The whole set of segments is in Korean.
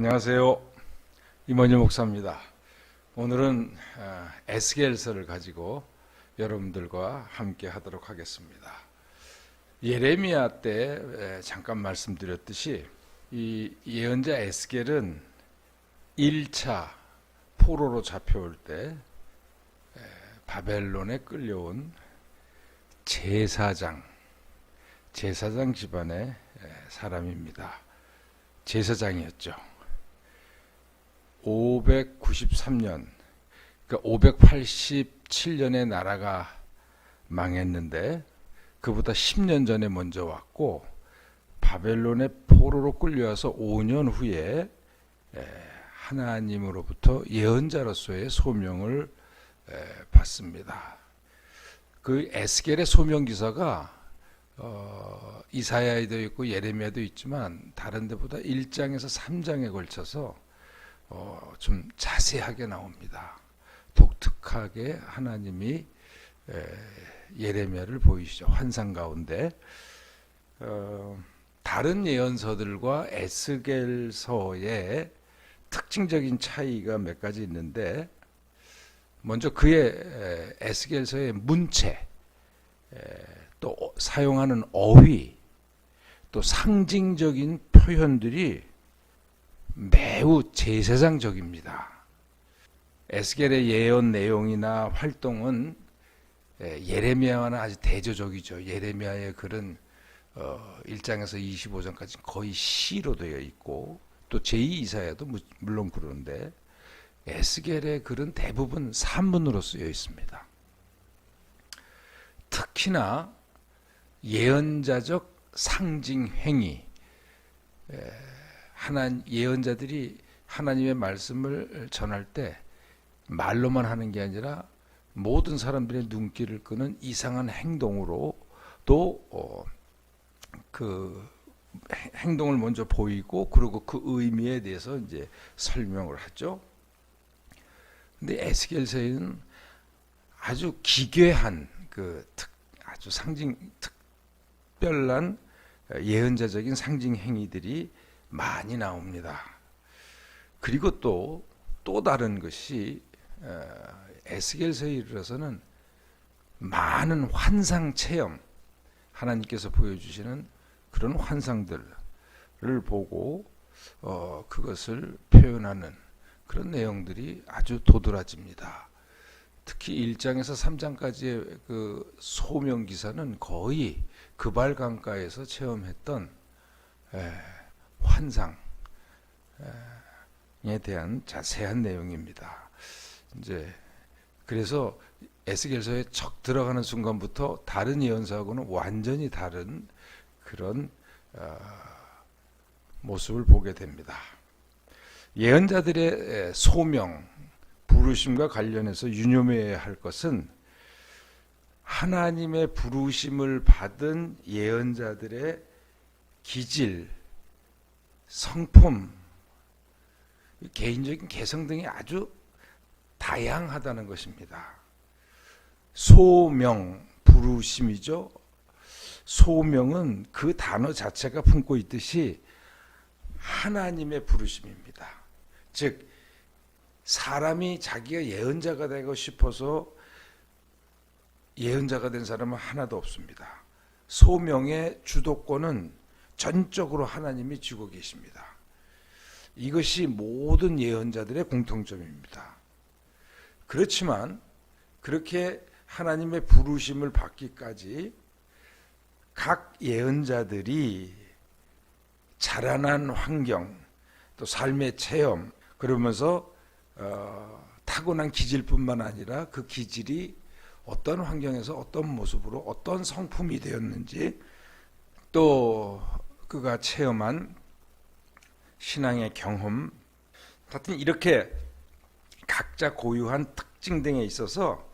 안녕하세요. 임원희 목사입니다. 오늘은 에스겔서를 가지고 여러분들과 함께 하도록 하겠습니다. 예레미야 때 잠깐 말씀드렸듯이 이 예언자 에스겔은 1차 포로로 잡혀올 때 바벨론에 끌려온 제사장 집안의 사람입니다. 제사장이었죠. 593년, 그러니까 587년에 나라가 망했는데 그보다 10년 전에 먼저 왔고 바벨론의 포로로 끌려와서 5년 후에 하나님으로부터 예언자로서의 소명을 받습니다. 그 에스겔의 소명 기사가 이사야에도 있고 예레미야도 있지만 다른 데보다 1장에서 3장에 걸쳐서 좀 자세하게 나옵니다. 독특하게 하나님이 예레미야를 보이시죠. 환상 가운데 다른 예언서들과 에스겔서의 특징적인 차이가 몇 가지 있는데, 먼저 그의 에스겔서의 문체, 또 사용하는 어휘, 또 상징적인 표현들이 매우 제사장적입니다. 에스겔의 예언 내용이나 활동은 예레미야와는 아주 대조적이죠. 예레미야의 글은 1장에서 25장까지 거의 시로 되어 있고, 또 제2 이사야도 물론 그러는데 에스겔의 글은 대부분 산문으로 쓰여 있습니다. 특히나 예언자적 상징 행위, 예언자들이 하나님의 말씀을 전할 때 말로만 하는 게 아니라 모든 사람들의 눈길을 끄는 이상한 행동으로 또 그 행동을 먼저 보이고, 그리고 그 의미에 대해서 이제 설명을 하죠. 근데 에스겔서에는 아주 기괴한 아주 특별한 예언자적인 상징 행위들이 많이 나옵니다. 그리고 또 다른 것이 에스겔서에 이르러서는 많은 환상 체험, 하나님께서 보여주시는 그런 환상들을 보고 그것을 표현하는 그런 내용들이 아주 도드라집니다. 특히 1장에서 3장까지의 그 소명 기사는 거의 그발강가에서 체험했던 환상에 대한 자세한 내용입니다. 이제 그래서 에스겔서에 척 들어가는 순간부터 다른 예언서하고는 완전히 다른 그런 모습을 보게 됩니다. 예언자들의 소명, 부르심과 관련해서 유념해야 할 것은 하나님의 부르심을 받은 예언자들의 기질, 성품, 개인적인 개성 등이 아주 다양하다는 것입니다. 소명, 부르심이죠. 소명은 그 단어 자체가 품고 있듯이 하나님의 부르심입니다. 즉 사람이 자기가 예언자가 되고 싶어서 예언자가 된 사람은 하나도 없습니다. 소명의 주도권은 전적으로 하나님이 쥐고 계십니다. 이것이 모든 예언자들의 공통점입니다. 그렇지만 그렇게 하나님의 부르심을 받기까지 각 예언자들이 자라난 환경, 또 삶의 체험, 그러면서 타고난 기질뿐만 아니라 그 기질이 어떤 환경에서 어떤 모습으로 어떤 성품이 되었는지, 또 그가 체험한 신앙의 경험, 하여튼 이렇게 각자 고유한 특징 등에 있어서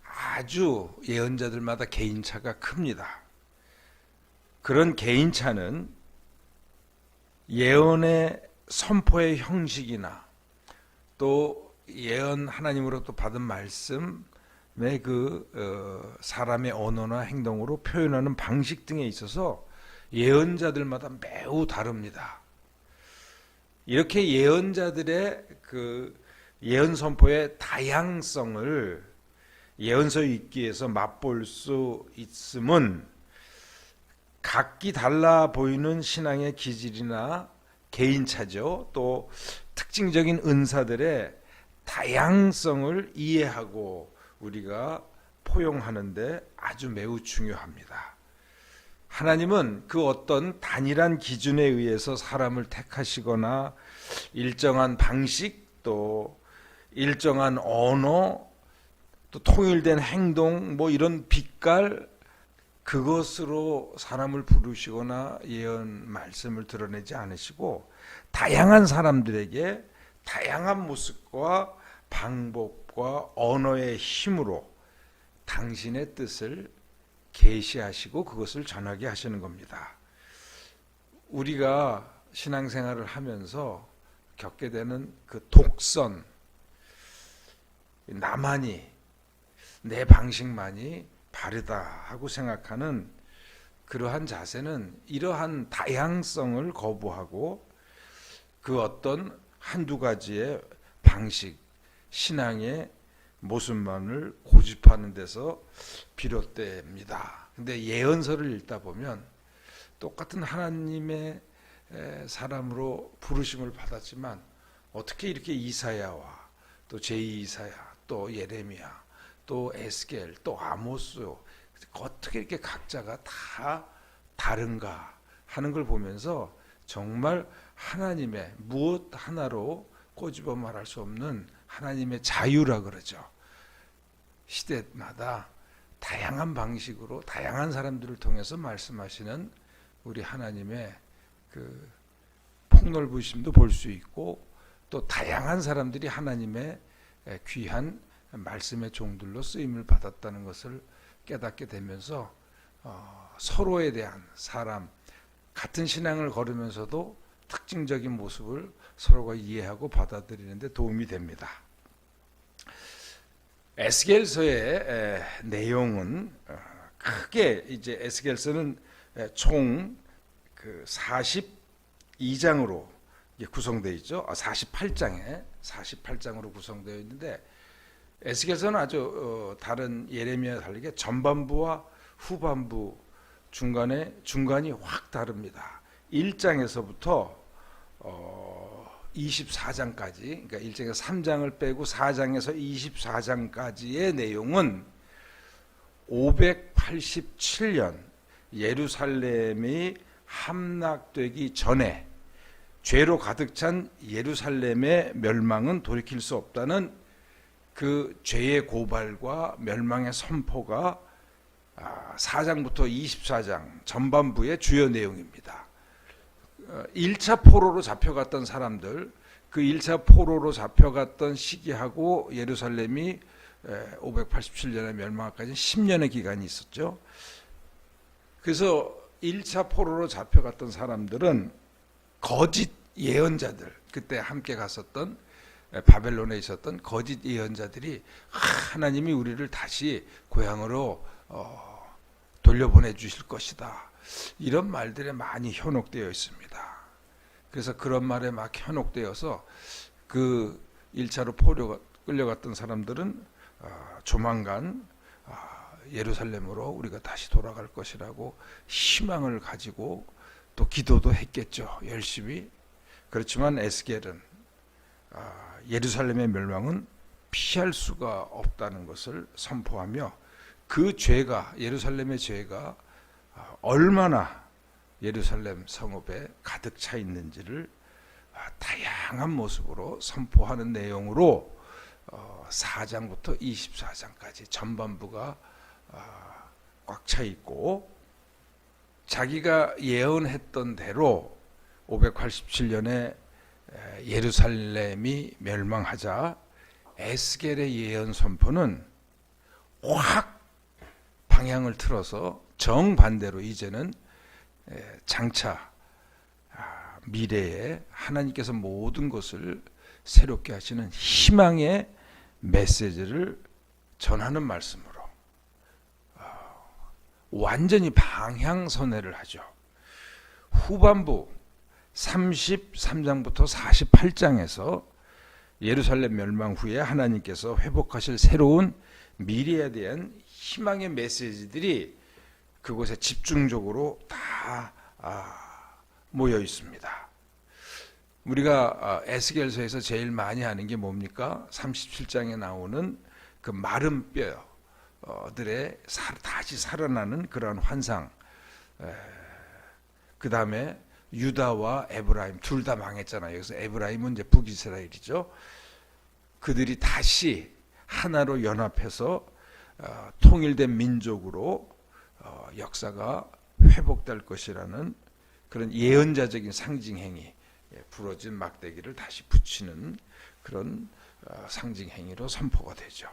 아주 예언자들마다 개인차가 큽니다. 그런 개인차는 예언의 선포의 형식이나 또 예언 하나님으로부터 받은 말씀의 사람의 언어나 행동으로 표현하는 방식 등에 있어서 예언자들마다 매우 다릅니다. 이렇게 예언자들의 그 예언 선포의 다양성을 예언서 읽기에서 맛볼 수 있음은 각기 달라 보이는 신앙의 기질이나 개인차죠. 또 특징적인 은사들의 다양성을 이해하고 우리가 포용하는데 아주 매우 중요합니다. 하나님은 그 어떤 단일한 기준에 의해서 사람을 택하시거나 일정한 방식 또 일정한 언어 또 통일된 행동 뭐 이런 빛깔 그것으로 사람을 부르시거나 예언 말씀을 드러내지 않으시고 다양한 사람들에게 다양한 모습과 방법과 언어의 힘으로 당신의 뜻을 계시하시고 그것을 전하게 하시는 겁니다. 우리가 신앙생활을 하면서 겪게 되는 그 독선, 나만이 내 방식만이 바르다 하고 생각하는 그러한 자세는 이러한 다양성을 거부하고 그 어떤 한두 가지의 방식, 신앙의 모습만을 고집하는 데서 비롯됩니다. 근데 예언서를 읽다 보면 똑같은 하나님의 사람으로 부르심을 받았지만 어떻게 이렇게 이사야와 또 제2 이사야 또 예레미야 또 에스겔 또 아모스 어떻게 이렇게 각자가 다 다른가 하는 걸 보면서 정말 하나님의 무엇 하나로 꼬집어 말할 수 없는 하나님의 자유라 그러죠. 시대마다 다양한 방식으로 다양한 사람들을 통해서 말씀하시는 우리 하나님의 그 폭넓으심도 볼 수 있고 또 다양한 사람들이 하나님의 귀한 말씀의 종들로 쓰임을 받았다는 것을 깨닫게 되면서 서로에 대한 사람 같은 신앙을 걸으면서도 특징적인 모습을 서로가 이해하고 받아들이는 데 도움이 됩니다. 에스겔서의 내용은 크게 이제 에스겔서는 총 그 42장으로 구성되어 있죠. 48장으로 구성되어 있는데 에스겔서는 아주 다른 예레미야와 다르게 전반부와 후반부 중간이 확 다릅니다. 1장에서부터 24장까지 그러니까 1장에서 3장을 빼고 4장에서 24장까지의 내용은 587년 예루살렘이 함락되기 전에 죄로 가득 찬 예루살렘의 멸망은 돌이킬 수 없다는 그 죄의 고발과 멸망의 선포가 4장부터 24장 전반부의 주요 내용입니다. 1차 포로로 잡혀갔던 사람들, 그 1차 포로로 잡혀갔던 시기하고 예루살렘이 587년에 멸망하기까지 10년의 기간이 있었죠. 그래서 1차 포로로 잡혀갔던 사람들은 거짓 예언자들, 그때 함께 갔었던 바벨론에 있었던 거짓 예언자들이 하나님이 우리를 다시 고향으로 돌려보내 주실 것이다. 이런 말들에 많이 현혹되어 있습니다. 그래서 그런 말에 막 현혹되어서 그 1차로 포로가 끌려갔던 사람들은 조만간 예루살렘으로 우리가 다시 돌아갈 것이라고 희망을 가지고 또 기도도 했겠죠. 열심히. 그렇지만 에스겔은 예루살렘의 멸망은 피할 수가 없다는 것을 선포하며 그 죄가 예루살렘의 죄가 얼마나 예루살렘 성읍에 가득 차 있는지를 다양한 모습으로 선포하는 내용으로 4장부터 24장까지 전반부가 꽉 차 있고 자기가 예언했던 대로 587년에 예루살렘이 멸망하자 에스겔의 예언 선포는 확 방향을 틀어서 정반대로 이제는 장차 미래에 하나님께서 모든 것을 새롭게 하시는 희망의 메시지를 전하는 말씀으로 완전히 방향선회를 하죠. 후반부 33장부터 48장에서 예루살렘 멸망 후에 하나님께서 회복하실 새로운 미래에 대한 희망의 메시지들이 그곳에 집중적으로 다 모여 있습니다. 우리가 에스겔서에서 제일 많이 하는 게 뭡니까? 37장에 나오는 그 마른 뼈들의 다시 살아나는 그러한 환상. 그 다음에 유다와 에브라임 둘 다 망했잖아요. 그래서 에브라임은 이제 북이스라엘이죠. 그들이 다시 하나로 연합해서 통일된 민족으로 역사가 회복될 것이라는 그런 예언자적인 상징 행위, 부러진 막대기를 다시 붙이는 그런 상징 행위로 선포가 되죠.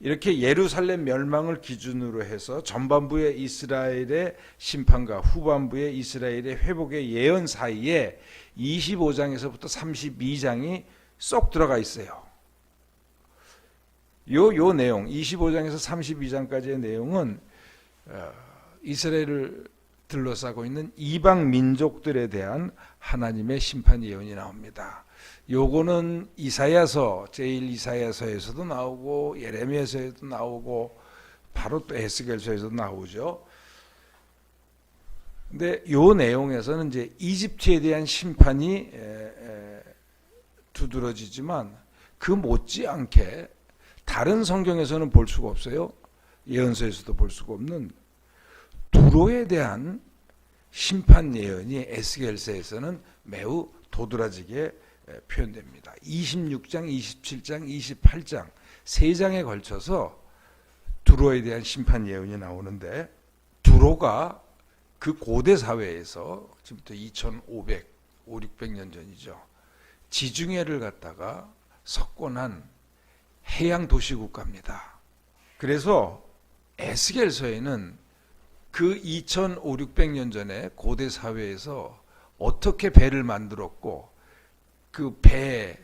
이렇게 예루살렘 멸망을 기준으로 해서 전반부의 이스라엘의 심판과 후반부의 이스라엘의 회복의 예언 사이에 25장에서부터 32장이 쏙 들어가 있어요. 요 내용, 25장에서 32장까지의 내용은 이스라엘을 둘러싸고 있는 이방 민족들에 대한 하나님의 심판 예언이 나옵니다. 요거는 이사야서, 제1이사야서에서도 나오고 예레미야서에도 나오고 바로 또 에스겔서에서도 나오죠. 근데 요 내용에서는 이제 이집트에 대한 심판이 두드러지지만 그 못지않게 다른 성경에서는 볼 수가 없어요. 예언서에서도 볼 수가 없는 두로에 대한 심판 예언이 에스겔서에서는 매우 도드라지게 표현됩니다. 26장, 27장, 28장 세 장에 걸쳐서 두로에 대한 심판 예언이 나오는데 두로가 그 고대 사회에서 지금부터 2500, 600년 전이죠. 지중해를 갖다가 석권한 해양 도시 국가입니다. 그래서 에스겔서에는 그 2500~600년 전에 고대 사회에서 어떻게 배를 만들었고 그 배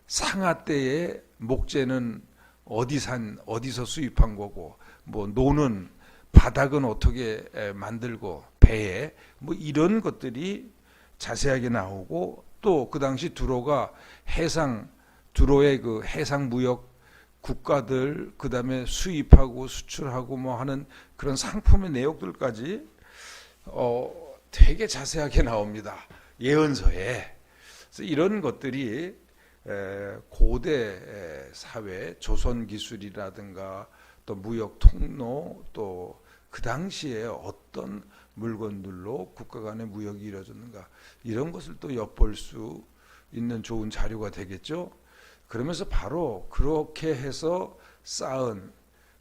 상하 때의 목재는 어디서 수입한 거고 노는 바닥은 어떻게 만들고 배에 이런 것들이 자세하게 나오고 또 그 당시 두로가 두로의 그 해상 무역 국가들 그다음에 수입하고 수출하고 하는 그런 상품의 내용들까지 되게 자세하게 나옵니다. 예언서에. 그래서 이런 것들이 고대 사회 조선 기술이라든가 또 무역 통로 또 그 당시에 어떤 물건들로 국가 간의 무역이 이루어졌는가 이런 것을 또 엿볼 수 있는 좋은 자료가 되겠죠. 그러면서 바로 그렇게 해서 쌓은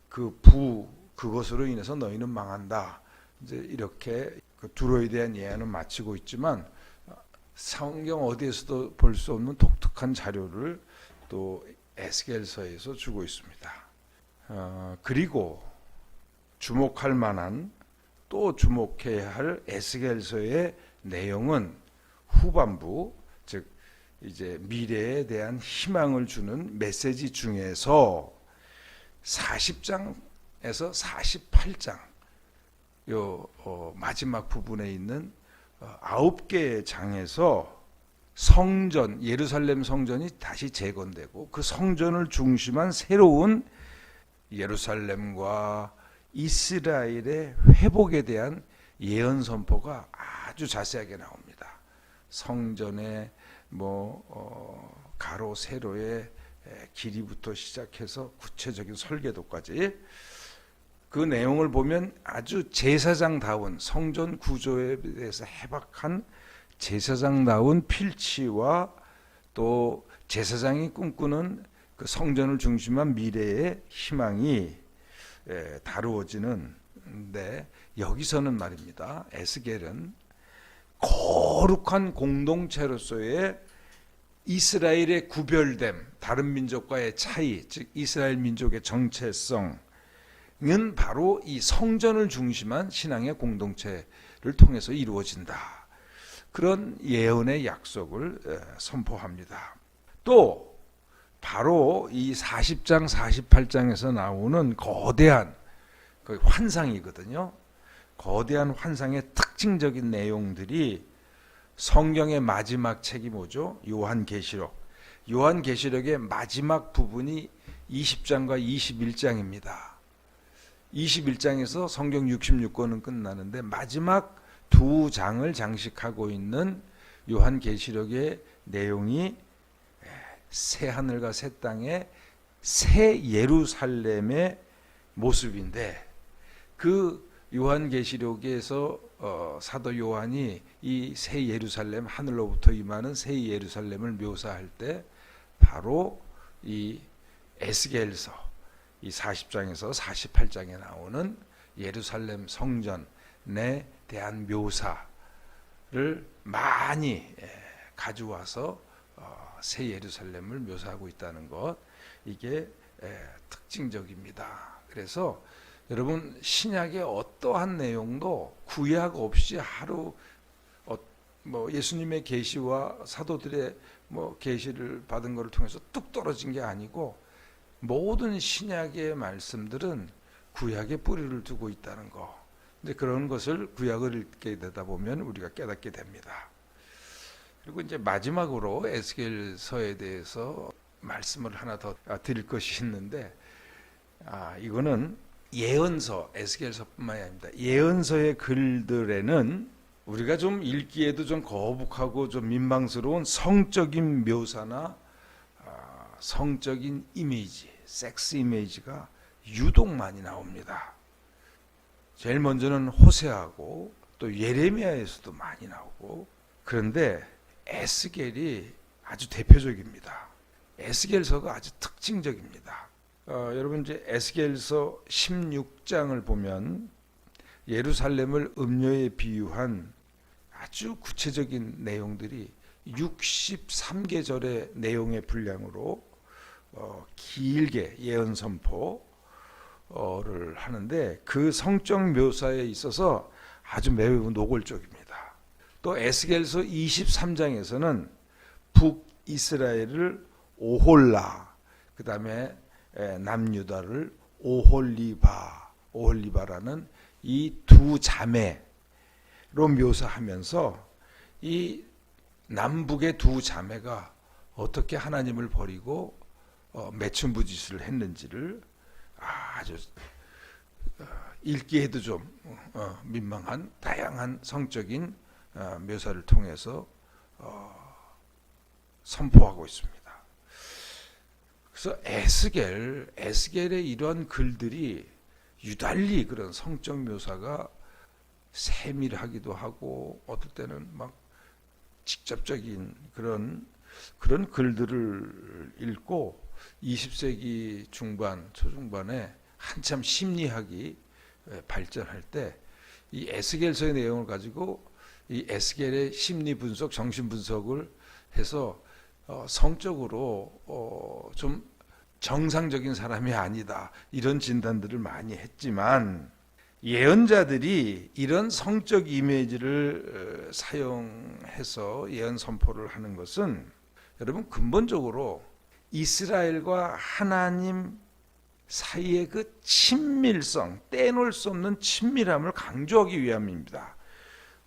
그것으로 인해서 너희는 망한다. 이제 이렇게 그 두로에 대한 예언은 마치고 있지만 성경 어디에서도 볼 수 없는 독특한 자료를 또 에스겔서에서 주고 있습니다. 그리고 주목할 만한 또 주목해야 할 에스겔서의 내용은 후반부 즉 이제 미래에 대한 희망을 주는 메시지 중에서 40장에서 48장 마지막 부분에 있는 9개의 장에서 성전, 예루살렘 성전이 다시 재건되고 그 성전을 중심한 새로운 예루살렘과 이스라엘의 회복에 대한 예언 선포가 아주 자세하게 나옵니다. 성전의 가로 세로의 길이부터 시작해서 구체적인 설계도까지 그 내용을 보면 아주 제사장다운 성전 구조에 대해서 해박한 제사장다운 필치와 또 제사장이 꿈꾸는 그 성전을 중심한 미래의 희망이 다루어지는데 여기서는 말입니다. 에스겔은 거룩한 공동체로서의 이스라엘의 구별됨, 다른 민족과의 차이, 즉 이스라엘 민족의 정체성은 바로 이 성전을 중심한 신앙의 공동체를 통해서 이루어진다. 그런 예언의 약속을 선포합니다. 또 바로 이 40장, 48장에서 나오는 거대한 환상이거든요. 거대한 환상의 특징적인 내용들이 성경의 마지막 책이 뭐죠? 요한계시록. 요한계시록의 마지막 부분이 20장과 21장입니다. 21장에서 성경 66권은 끝나는데 마지막 두 장을 장식하고 있는 요한계시록의 내용이 새 하늘과 새 땅의 새 예루살렘의 모습인데, 그 요한계시록에서 사도 요한이 이 새 예루살렘, 하늘로부터 임하는 새 예루살렘을 묘사할 때 바로 이 에스겔서 이 40장에서 48장에 나오는 예루살렘 성전에 대한 묘사를 많이 가져와서 새 예루살렘을 묘사하고 있다는 것, 이게 특징적입니다. 그래서 여러분, 신약의 어떠한 내용도 구약 없이 하루 예수님의 계시와 사도들의 계시를 받은 것을 통해서 뚝 떨어진 게 아니고, 모든 신약의 말씀들은 구약에 뿌리를 두고 있다는 거. 근데 그런 것을 구약을 읽게 되다 보면 우리가 깨닫게 됩니다. 그리고 이제 마지막으로 에스겔서에 대해서 말씀을 하나 더 드릴 것이 있는데, 이거는 예언서, 에스겔서뿐만이 아닙니다. 예언서의 글들에는 우리가 좀 읽기에도 좀 거북하고 좀 민망스러운 성적인 묘사나 성적인 이미지, 섹스 이미지가 유독 많이 나옵니다. 제일 먼저는 호세아고 또 예레미야에서도 많이 나오고, 그런데 에스겔이 아주 대표적입니다. 에스겔서가 아주 특징적입니다. 여러분, 이제 에스겔서 16장을 보면 예루살렘을 음녀에 비유한 아주 구체적인 내용들이 63계절의 내용의 분량으로 길게 예언 선포를 하는데, 그 성적 묘사에 있어서 아주 매우 노골적입니다. 또 에스겔서 23장에서는 북이스라엘을 오홀라, 그 다음에 남유다를 오홀리바라는 이 두 자매로 묘사하면서 이 남북의 두 자매가 어떻게 하나님을 버리고 매춘부짓을 했는지를 아주 읽기에도 좀 민망한 다양한 성적인 묘사를 통해서 선포하고 있습니다. 그래서 에스겔의 이런 글들이 유달리 그런 성적 묘사가 세밀하기도 하고, 어떨 때는 막 직접적인 그런 글들을 읽고 20세기 중반, 초중반에 한참 심리학이 발전할 때 이 에스겔서의 내용을 가지고 이 에스겔의 심리 분석, 정신 분석을 해서 성적으로 좀 정상적인 사람이 아니다, 이런 진단들을 많이 했지만, 예언자들이 이런 성적 이미지를 사용해서 예언 선포를 하는 것은 여러분, 근본적으로 이스라엘과 하나님 사이의 그 친밀성, 떼놓을 수 없는 친밀함을 강조하기 위함입니다.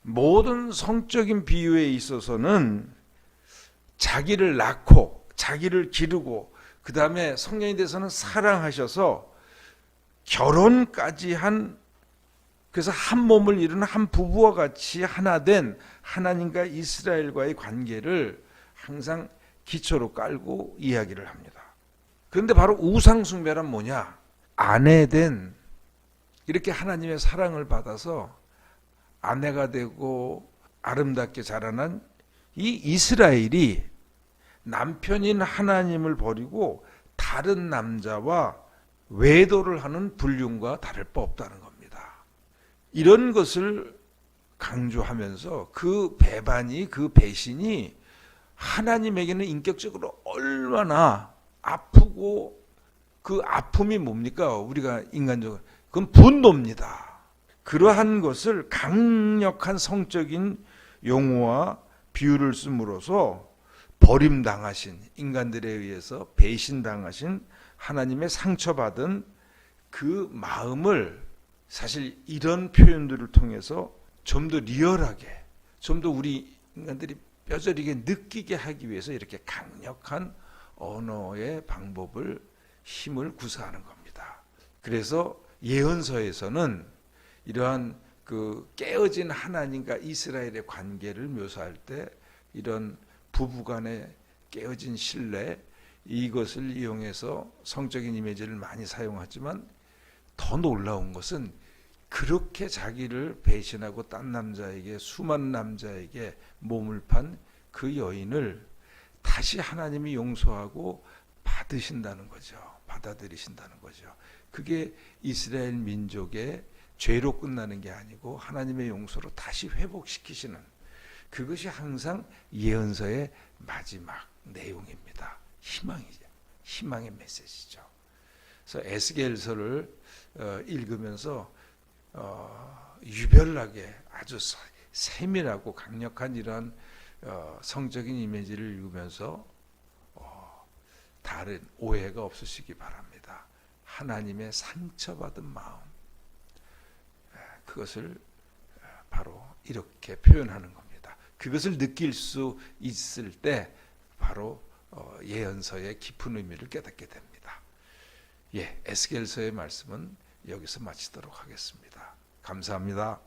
모든 성적인 비유에 있어서는 자기를 낳고 자기를 기르고 그 다음에 성령에 대해서는 사랑하셔서 결혼까지 한, 그래서 한 몸을 이루는 한 부부와 같이 하나 된 하나님과 이스라엘과의 관계를 항상 기초로 깔고 이야기를 합니다. 그런데 바로 우상숭배란 뭐냐? 아내된, 이렇게 하나님의 사랑을 받아서 아내가 되고 아름답게 자라난 이 이스라엘이 남편인 하나님을 버리고 다른 남자와 외도를 하는 불륜과 다를 바 없다는 겁니다. 이런 것을 강조하면서 그 배반이, 그 배신이 하나님에게는 인격적으로 얼마나 아프고, 그 아픔이 뭡니까? 우리가 인간적으로 그건 분노입니다. 그러한 것을 강력한 성적인 용어와 비유를 씀으로써 버림당하신, 인간들에 의해서 배신당하신 하나님의 상처받은 그 마음을 사실 이런 표현들을 통해서 좀 더 리얼하게, 좀 더 우리 인간들이 뼈저리게 느끼게 하기 위해서 이렇게 강력한 언어의 방법을 힘을 구사하는 겁니다. 그래서 예언서에서는 이러한 그 깨어진 하나님과 이스라엘의 관계를 묘사할 때 이런 부부간의 깨어진 신뢰, 이것을 이용해서 성적인 이미지를 많이 사용하지만 더 놀라운 것은 그렇게 자기를 배신하고 딴 남자에게, 수많은 남자에게 몸을 판 그 여인을 다시 하나님이 용서하고 받으신다는 거죠. 받아들이신다는 거죠. 그게 이스라엘 민족의 죄로 끝나는 게 아니고 하나님의 용서로 다시 회복시키시는, 그것이 항상 예언서의 마지막 내용입니다. 희망이죠. 희망의 메시지죠. 그래서 에스겔서를 읽으면서 유별나게 아주 세밀하고 강력한 이러한 성적인 이미지를 읽으면서 다른 오해가 없으시기 바랍니다. 하나님의 상처받은 마음, 그것을 바로 이렇게 표현하는 겁니다. 그것을 느낄 수 있을 때 바로 예언서의 깊은 의미를 깨닫게 됩니다. 에스겔서의 말씀은 여기서 마치도록 하겠습니다. 감사합니다.